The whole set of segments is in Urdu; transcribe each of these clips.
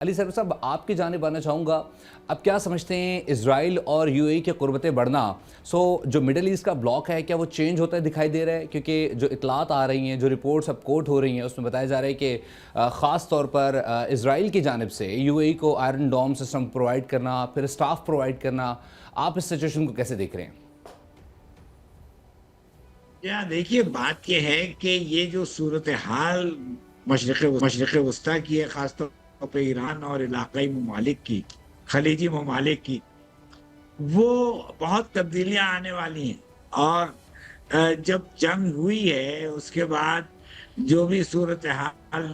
علی سر صاحب، آپ کی جانب آنا چاہوں گا. اب کیا سمجھتے ہیں اسرائیل اور یو اے ای کے قربتیں بڑھنا جو مڈل ایسٹ کا بلاک ہے، کیا وہ چینج ہوتا ہے دکھائی دے رہا ہے؟ کیونکہ جو اطلاعات آ رہی ہیں، جو رپورٹس اب کوٹ ہو رہی ہیں، اس میں بتایا جا رہا ہے کہ خاص طور پر اسرائیل کی جانب سے یو اے ای کو آئرن ڈوم سسٹم پرووائڈ کرنا، پھر اسٹاف پرووائڈ کرنا. آپ اس سچویشن کو کیسے دیکھ رہے ہیں؟ دیکھیے، بات یہ ہے کہ یہ جو صورتحال مشرق وسطیٰ کی ہے، خاص طور پہ ایران اور علاقائی ممالک کی، خلیجی ممالک کی، وہ بہت تبدیلیاں آنے والی ہیں. اور جب جنگ ہوئی ہے اس کے بعد جو بھی صورتحال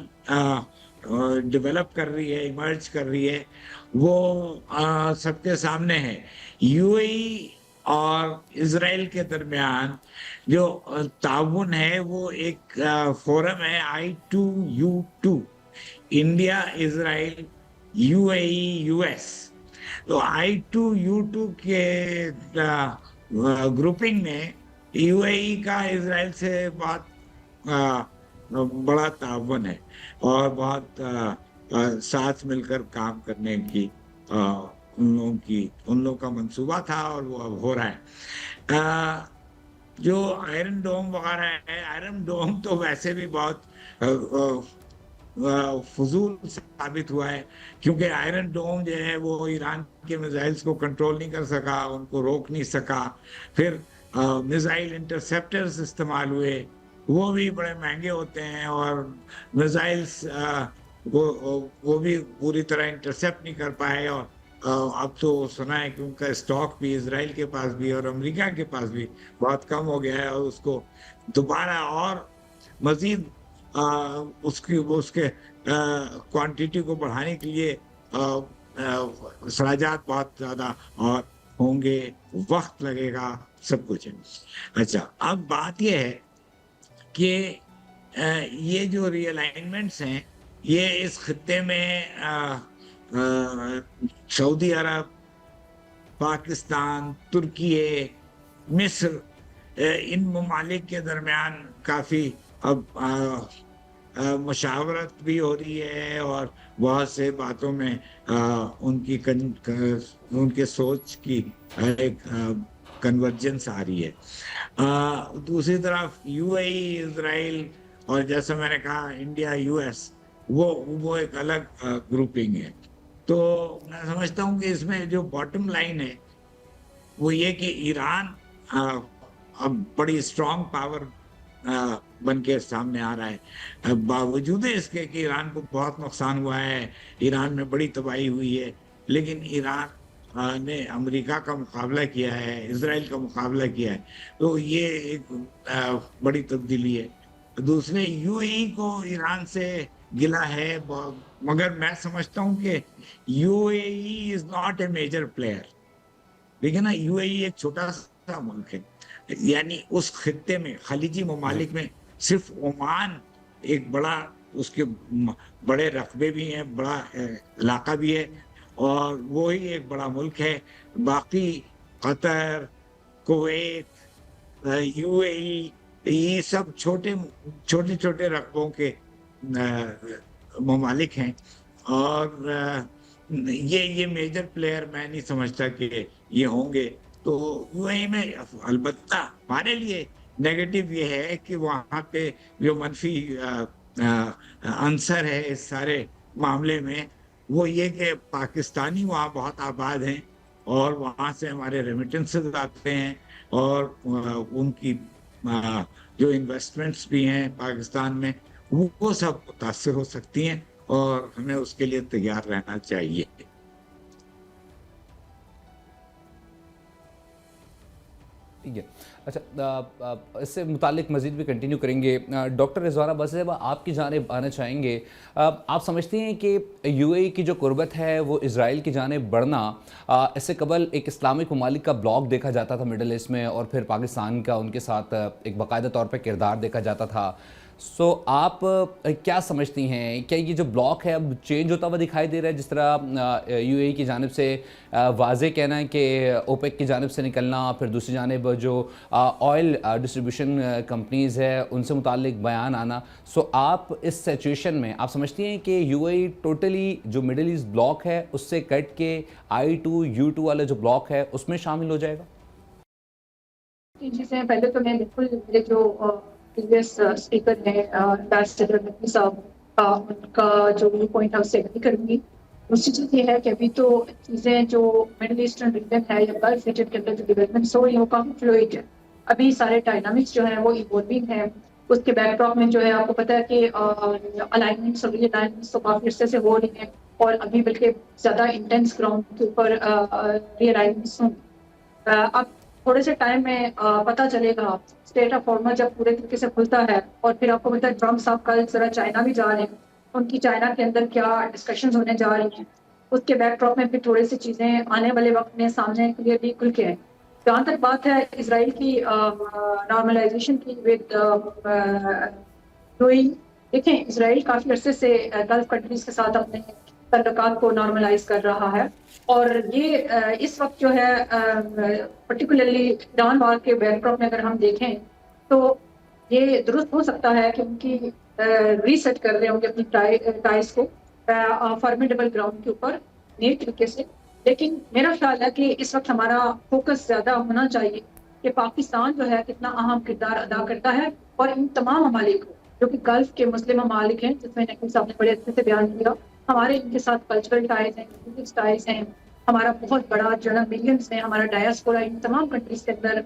ڈیولپ کر رہی ہے، ایمرج کر رہی ہے، وہ سب کے سامنے ہے. یو اے ای اور اسرائیل کے درمیان جو تعاون ہے وہ ایک فورم ہے، I2U2، India, Israel, you A E, U S. تو I2U2 کے گروپنگ میں یو اے ای کا اسرائیل سے بہت بڑا تعاون ہے، اور بہت ساتھ مل کر کام کرنے کی ان لوگوں کا منصوبہ تھا، اور وہ اب ہو رہا ہے. جو آئرن ڈوم وغیرہ ہے، آئرن ڈوم تو ویسے بھی بہت فضول ثابت ہوا ہے، کیونکہ آئرن ڈوم جو ہے وہ ایران کے میزائلز کو کنٹرول نہیں کر سکا، ان کو روک نہیں سکا. پھر میزائل انٹرسیپٹرز استعمال ہوئے، وہ بھی بڑے مہنگے ہوتے ہیں، اور میزائلز وہ بھی پوری طرح انٹرسیپٹ نہیں کر پائے. اور اب تو سنا ہے کہ ان کا اسٹاک بھی اسرائیل کے پاس بھی اور امریکہ کے پاس بھی بہت کم ہو گیا ہے، اور اس کو دوبارہ اور مزید اس کے کوانٹیٹی کو بڑھانے کے لیے اخراجات بہت زیادہ اور ہوں گے، وقت لگے گا، سب کچھ ہے. اچھا، اب بات یہ ہے کہ یہ جو ری الائنمنٹس ہیں، یہ اس خطے میں سعودی عرب، پاکستان، ترکی، مصر، ان ممالک کے درمیان کافی اب مشاورت بھی ہو رہی ہے، اور بہت سے باتوں میں ان کے سوچ کی ایک کنورجنس آ رہی ہے. دوسری طرف یو اے ای، اسرائیل، اور جیسا میں نے کہا انڈیا، یو ایس، وہ ایک الگ گروپنگ ہے. تو میں سمجھتا ہوں کہ اس میں جو باٹم لائن ہے وہ یہ کہ ایران اب بڑی اسٹرانگ پاور بن کے سامنے آ رہا ہے، باوجود اس کے کہ ایران کو بہت نقصان ہوا ہے، ایران میں بڑی تباہی ہوئی ہے، لیکن ایران نے امریکہ کا مقابلہ کیا ہے، اسرائیل کا مقابلہ کیا ہے. تو یہ ایک بڑی تبدیلی ہے. دوسرے، یو اے ای کو ایران سے گلا ہے، مگر میں سمجھتا ہوں کہ U A E is not a major player. دیکھیں نا، یو اے ای ایک چھوٹا سا ملک ہے، یعنی اس خطے میں، خلیجی جی. ممالک میں صرف عمان ایک بڑا، اس کے بڑے رقبے بھی ہیں، بڑا علاقہ بھی ہے، اور وہی ایک بڑا ملک ہے. باقی قطر، کویت، یو اے ای، یہ سب چھوٹے چھوٹے رقبوں کے ممالک ہیں. اور یہ میجر پلیئر میں نہیں سمجھتا کہ یہ ہوں گے. تو یو اے ای میں البتہ ہمارے لیے نیگیٹو یہ ہے کہ وہاں پہ جو منفی عنصر ہے اس سارے معاملے میں، وہ یہ کہ پاکستانی وہاں بہت آباد ہیں، اور وہاں سے ہمارے ریمیٹنسز آتے ہیں، اور ان کی جو انویسٹمنٹس بھی ہیں پاکستان میں، وہ سب متاثر ہو سکتی ہیں، اور ہمیں اس کے لیے تیار رہنا چاہیے. ٹھیک ہے. اچھا، اس سے متعلق مزید بھی کنٹینیو کریں گے. ڈاکٹر رضوانہ بزری صاحبہ، آپ کی جانب آنا چاہیں گے. آپ سمجھتے ہیں کہ یو اے ای کی جو قربت ہے وہ اسرائیل کی جانب بڑھنا، اس سے قبل ایک اسلامک ممالک کا بلاک دیکھا جاتا تھا مڈل ایسٹ میں، اور پھر پاکستان کا ان کے ساتھ ایک باقاعدہ طور پہ کردار دیکھا جاتا تھا. سو آپ کیا سمجھتی ہیں، کیا یہ جو بلاک ہے اب چینج ہوتا ہوا دکھائی دے رہا ہے؟ جس طرح یو اے ای کی جانب سے واضح کہنا ہے کہ اوپیک کی جانب سے نکلنا، پھر دوسری جانب جو آئل ڈسٹریبیوشن کمپنیز ہے ان سے متعلق بیان آنا، سو آپ اس سچویشن میں آپ سمجھتی ہیں کہ یو اے ای ٹوٹلی جو مڈل ایسٹ بلاک ہے اس سے کٹ کے I2U2 والا جو بلاک ہے اس میں شامل ہو جائے گا؟ تین چیزیں ہیں. پہلے تو میں بالکل میرے جو پریویس اسپیکر ہیں امبیسڈر نقوی صاحب ان کا جو پوائنٹ ہے اس سے اگری کروں گی. دوسری چیز یہ ہے کہ ابھی تو چیزیں جو مڈل ایسٹرن ریجن ہے یا گلف ریجن کے اندر جو ڈیولپمنٹس ہو رہی ہیں وہ کافی فلوئڈ ہے. ابھی سارے ڈائنامکس جو ہیں وہ ایوالونگ ہیں. اس کے بیک ڈراپ میں جو ہے آپ کو پتا ہے کہ الائنمنٹس اور ری الائنمنٹس تو کافی عرصے سے ہو رہی ہیں اور ابھی بلکہ زیادہ انٹینس گراؤنڈ کے اوپر ری الائنمنٹس ہوں. اب تھوڑے سے ٹائم میں پتہ چلے گا اسٹیٹ آف فارما جب پورے طریقے سے کھلتا ہے. اور پھر آپ کو پتا ہے ٹرمپ صاحب کل ذرا چائنا بھی جا رہے ہیں, ان کی چائنا کے اندر کیا ڈسکشنز ہونے جا رہی ہیں. اس کے بیک ڈراپ میں پھر تھوڑی سی چیزیں آنے والے وقت میں سامنے کلیئرلی کھل کے ہیں. جہاں تک بات ہے اسرائیل کی نارملائزیشن کی ود دیکھیں اسرائیل کافی عرصے سے گلف کنٹریز کے ساتھ اپنے تعلقات کو نارملائز کر رہا ہے. اور یہ اس وقت جو ہے پرٹیکولرلی ایران وار کے بیک ڈراپ میں اگر ہم دیکھیں تو یہ درست ہو سکتا ہے کہ ان کی ریسیٹ کر رہے ہوں گے اپنی ٹائز کو فارمیڈیبل گراؤنڈ کے اوپر نئے طریقے سے. لیکن میرا خیال ہے کہ اس وقت ہمارا فوکس زیادہ ہونا چاہیے کہ پاکستان جو ہے کتنا اہم کردار ادا کرتا ہے اور ان تمام ممالک کو جو کہ گلف کے مسلم ممالک ہیں جس میں نقوی صاحب نے بڑے اچھے سے بیان کیا. ہمارے ان کے ساتھ کلچرل ٹائز ہیں, ریلیجیس ٹائز ہیں, ہمارا بہت بڑا جو ہے نا ملینس میں ہمارا ڈائسپورا ان تمام کنٹریز کے اندر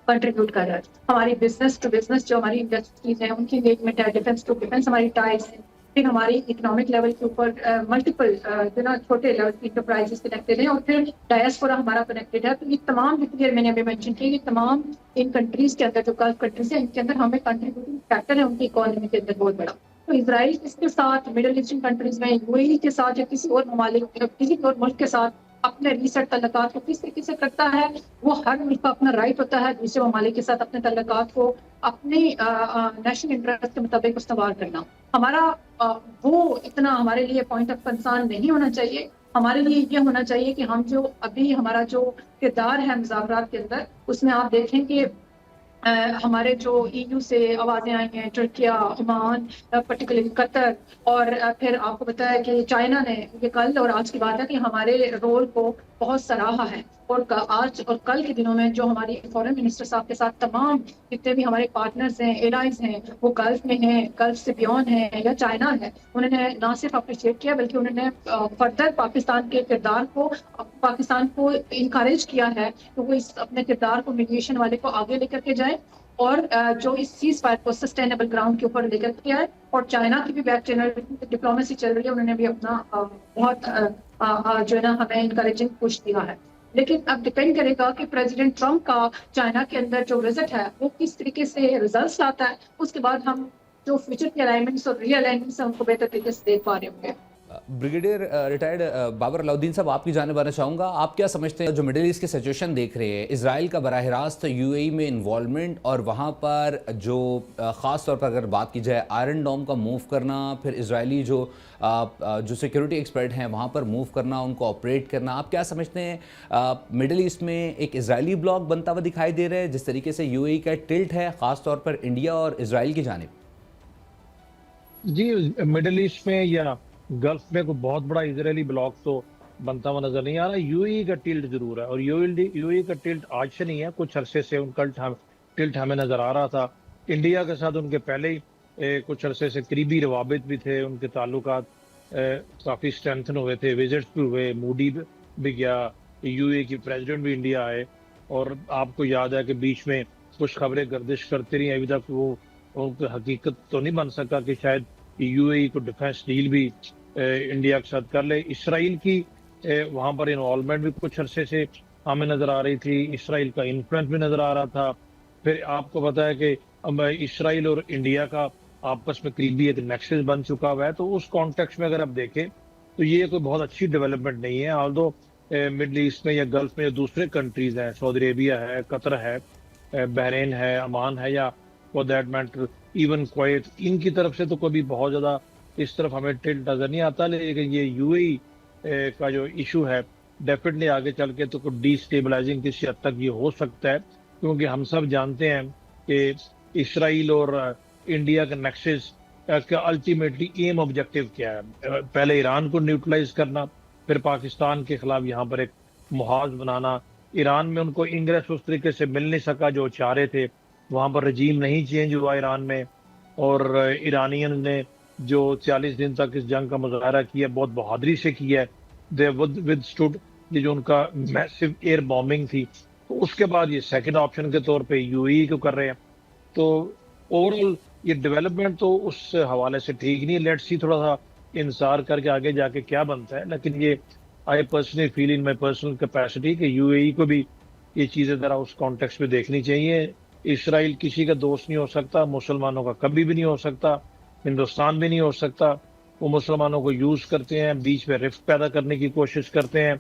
کنٹریبیوٹ کر رہا ہے. ہماری بزنس ٹو بزنس جو ہماری انڈسٹریز ہیں ان کی انگیجمنٹ ہے, ڈیفینس ٹو ڈیفینس ہماری ٹائز ہیں. پھر ہماری اکنامک لیول کے اوپر ملٹیپل جو نا چھوٹے لیول کی انٹرپرائزز کنیکٹڈ ہیں اور پھر ڈائسپورا ہمارا کنیکٹڈ ہے. تو یہ تمام جتنی میں نے ابھی مینشن کی یہ تمام ان کنٹریز کے اندر جو گلف کنٹریز ہیں ان کے اندر ہمیں کنٹریبیوٹنگ فیکٹر ہے ان کی اکانومی کے اندر بہت بڑا. تو اسرائیل اس کے ساتھ مڈل ایسٹرن کنٹریز میں یو اے ای کے ساتھ یا کسی اور ممالک کسی اور ملک کے ساتھ اپنے ریسٹ تعلقات کو کس طریقے سے کرتا ہے وہ ہر ملک کا اپنا رائٹ ہوتا ہے دوسرے ممالک کے ساتھ اپنے تعلقات کو اپنی نیشنل انٹرسٹ کے مطابق استوار کرنا. ہمارا وہ اتنا ہمارے لیے پوائنٹ آف کنسرن نہیں ہونا چاہیے. ہمارے لیے یہ ہونا چاہیے کہ ہم جو ابھی ہمارا جو کردار ہے مذاکرات کے اندر اس میں آپ دیکھیں کہ ہمارے جو EU سے آوازیں آئی ہیں, ترکیہ, عمان, پرٹیکولرلی قطر, اور پھر آپ کو پتا ہے کہ چائنا نے یہ کل اور آج کی بات ہے کہ ہمارے رول کو بہت سراہا ہے. اور آج اور کل کے دنوں میں جو ہماری فورن منسٹر صاحب کے ساتھ تمام جتنے بھی ہمارے پارٹنرز ہیں, ایلائز ہیں, وہ گلف میں ہیں, گلف سے بیون ہیں یا چائنا ہے, انہوں نے نہ صرف اپریشیٹ کیا بلکہ انہوں نے فردر پاکستان کے کردار کو پاکستان کو انکریج کیا ہے کہ وہ اس اپنے کردار کو میڈیشن والے کو آگے لے کر کے جائے اور جو اس سیز فائر کو سسٹینیبل گراؤنڈ کے اوپر لے کر کے آئے. اور چائنا کی بھی بیک چینل ڈپلومیسی چل رہی ہے, انہوں نے بھی اپنا بہت جو ہے نا ہمیں انکریجنگ پش دیا ہے. لیکن اب ڈپینڈ کرے گا کہ پریزیڈنٹ ٹرمپ کا چائنا کے اندر جو وزٹ ہے وہ کس طریقے سے ریزلٹس لاتا ہے. اس کے بعد ہم جو فیوچر کے الائنمنٹس اور ری الائنمنٹس ہیں ان کو بہتر طریقے سے دیکھ پا رہے ہوں گے. بریگیڈیئر ریٹائرڈ بابر علاؤدین صاحب, آپ کی جانب آنا چاہوں گا. آپ کیا سمجھتے ہیں جو مڈل ایسٹ کی سچویشن دیکھ رہے ہیں, اسرائیل کا براہ راست یو اے ای میں انوالومنٹ اور وہاں پر جو خاص طور پر اگر بات کی جائے آئرن ڈوم کا موو کرنا, پھر اسرائیلی جو سیکیورٹی ایکسپرٹ ہیں وہاں پر موو کرنا, ان کو آپریٹ کرنا, آپ کیا سمجھتے ہیں مڈل ایسٹ میں ایک اسرائیلی بلاک بنتا ہوا دکھائی دے رہا ہے جس طریقے سے یو اے ای کا ٹلٹ ہے خاص طور پر انڈیا اور اسرائیل کی جانب؟ جی, مڈل ایسٹ میں یا گلف میں کوئی بہت بڑا اسرائیلی بلاک تو بنتا ہوا نظر نہیں آ رہا. یو اے ای کا ٹلٹ ضرور ہے, اور یو اے ای کا ٹلٹ آج سے نہیں ہے, کچھ عرصے سے ان کا ٹلٹ ہمیں نظر آ رہا تھا. انڈیا کے ساتھ ان کے پہلے ہی کچھ عرصے سے قریبی روابط بھی تھے, ان کے تعلقات کافی اسٹرینتھن ہوئے تھے, وزٹس بھی ہوئے, مودی بھی گیا, یو اے کی پریزیڈنٹ بھی انڈیا آئے. اور آپ کو یاد ہے کہ بیچ میں کچھ خبریں گردش کرتی رہی, ابھی تک وہ ان کی حقیقت تو نہیں بن سکا کہ شاید یو اے ای کو ڈیفینس ڈیل بھی انڈیا کے ساتھ کر لے. اسرائیل کی وہاں پر انوالومنٹ بھی کچھ عرصے سے ہمیں نظر آ رہی تھی, اسرائیل کا انفلوئنس بھی نظر آ رہا تھا. پھر آپ کو پتا ہے کہ اسرائیل اور انڈیا کا آپس میں قریبی ایک نیکسس بن چکا ہوا ہے. تو اس کانٹیکسٹ میں اگر آپ دیکھیں تو یہ کوئی بہت اچھی ڈیولپمنٹ نہیں ہے. آلدو مڈل ایسٹ میں یا گلف میں جو دوسرے کنٹریز ہیں, سعودی عربیہ ہے, قطر ہے, بحرین ہے, عمان ہے, یا for that matter even Kuwait, ان کی طرف سے تو کبھی بہت زیادہ اس طرف ہمیں ٹلٹ نظر نہیں آتا, لیکن یہ یو اے ای کا جو ایشو ہے ڈیفینیٹلی آگے چل کے تو ڈی اسٹیبلائزنگ کسی حد تک یہ ہو سکتا ہے, کیونکہ ہم سب جانتے ہیں کہ اسرائیل اور انڈیا کا نیکسس کا الٹیمیٹلی ایم آبجیکٹو کیا ہے, پہلے ایران کو نیوٹرلائز کرنا, پھر پاکستان کے خلاف یہاں پر ایک محاذ بنانا. ایران میں ان کو انگریس اس طریقے سے مل نہیں سکا جو چاہ رہے تھے, وہاں پر رجیم نہیں چینج ہوا ایران میں, اور ایرانین نے جو 40 دن تک اس جنگ کا مظاہرہ کیا بہت بہادری سے کیا ہے, دے ود اسٹوڈ, یہ جو ان کا میسو ایئر بامبنگ تھی. تو اس کے بعد یہ سیکنڈ آپشن کے طور پہ یو اے ای کو کر رہے ہیں. تو اوور آل یہ ڈیولپمنٹ تو اس حوالے سے ٹھیک نہیں ہے. لیٹ سی تھوڑا سا انتظار کر کے آگے جا کے کیا بنتا ہے, لیکن یہ I personally feel in my personal capacity کہ یو اے ای کو بھی یہ چیزیں ذرا اس کانٹیکسٹ میں دیکھنی چاہیے. اسرائیل کسی کا دوست نہیں ہو سکتا, مسلمانوں کا کبھی بھی نہیں ہو سکتا, ہندوستان بھی نہیں ہو سکتا. وہ مسلمانوں کو یوز کرتے ہیں, بیچ میں رفٹ پیدا کرنے کی کوشش کرتے ہیں.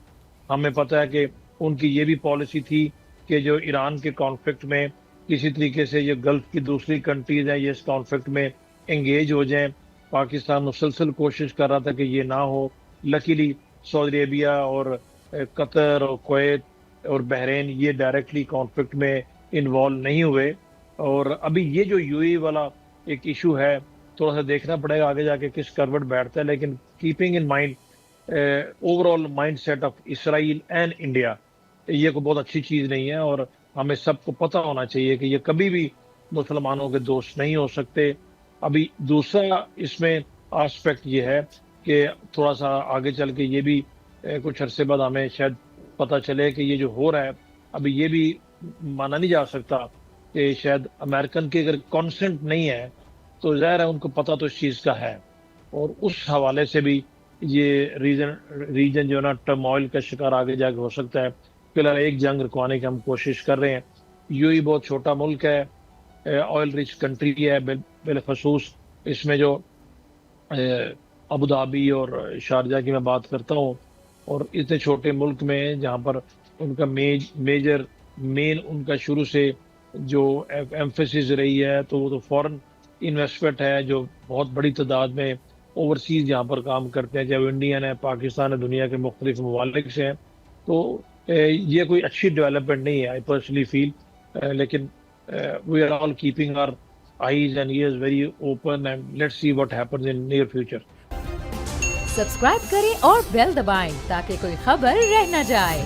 ہمیں پتہ ہے کہ ان کی یہ بھی پالیسی تھی کہ جو ایران کے کانفلکٹ میں کسی طریقے سے یہ گلف کی دوسری کنٹریز ہیں یہ اس کانفلکٹ میں انگیج ہو جائیں. پاکستان مسلسل کوشش کر رہا تھا کہ یہ نہ ہو. لکیلی سعودی عربیہ اور قطر اور کویت اور بحرین یہ ڈائریکٹلی کانفلکٹ میں انوالو نہیں ہوئے. اور ابھی یہ جو یو اے والا ایک ایشو ہے تھوڑا سا دیکھنا پڑے گا آگے جا کے کس کروٹ بیٹھتا ہے, لیکن keeping in mind overall mindset of Israel and India, یہ کوئی بہت اچھی چیز نہیں ہے. اور ہمیں سب کو پتہ ہونا چاہیے کہ یہ کبھی بھی مسلمانوں کے دوست نہیں ہو سکتے. ابھی دوسرا اس میں آسپیکٹ یہ ہے کہ تھوڑا سا آگے چل کے یہ بھی کچھ عرصے بعد ہمیں شاید پتہ چلے کہ یہ جو ہو رہا ہے ابھی یہ بھی مانا نہیں جا سکتا کہ شاید امریکن کی اگر کانسنٹ نہیں ہے تو ظاہر ہے ان کو پتہ تو اس چیز کا ہے, اور اس حوالے سے بھی یہ ریجن جو ہے نا ٹرموائل کا شکار آگے جا کے ہو سکتا ہے. فی الحال ایک جنگ رکوانے کی ہم کوشش کر رہے ہیں. یو اے بہت چھوٹا ملک ہے, آئل رچ کنٹری ہے, بالخصوص اس میں جو ابو ظہبی اور شارجہ کی میں بات کرتا ہوں, اور اتنے چھوٹے ملک میں جہاں پر ان کا مین ان کا شروع سے جو ایمفیسس رہی ہے تو وہ تو فورن انویسٹمنٹ ہے جو بہت بڑی تعداد میں اوورسیز یہاں پر کام کرتے ہیں, چاہے وہ انڈین ہے, پاکستان ہے, دنیا کے مختلف ممالک سے ہیں. تو یہ کوئی اچھی ڈیولپمنٹ نہیں ہے آئی پرسنلی فیل, لیکن we are all keeping our eyes and ears very open and let's see what happens in near future. Subscribe کریں اور بیل دبائیں تاکہ کوئی خبر رہ نہ جائے.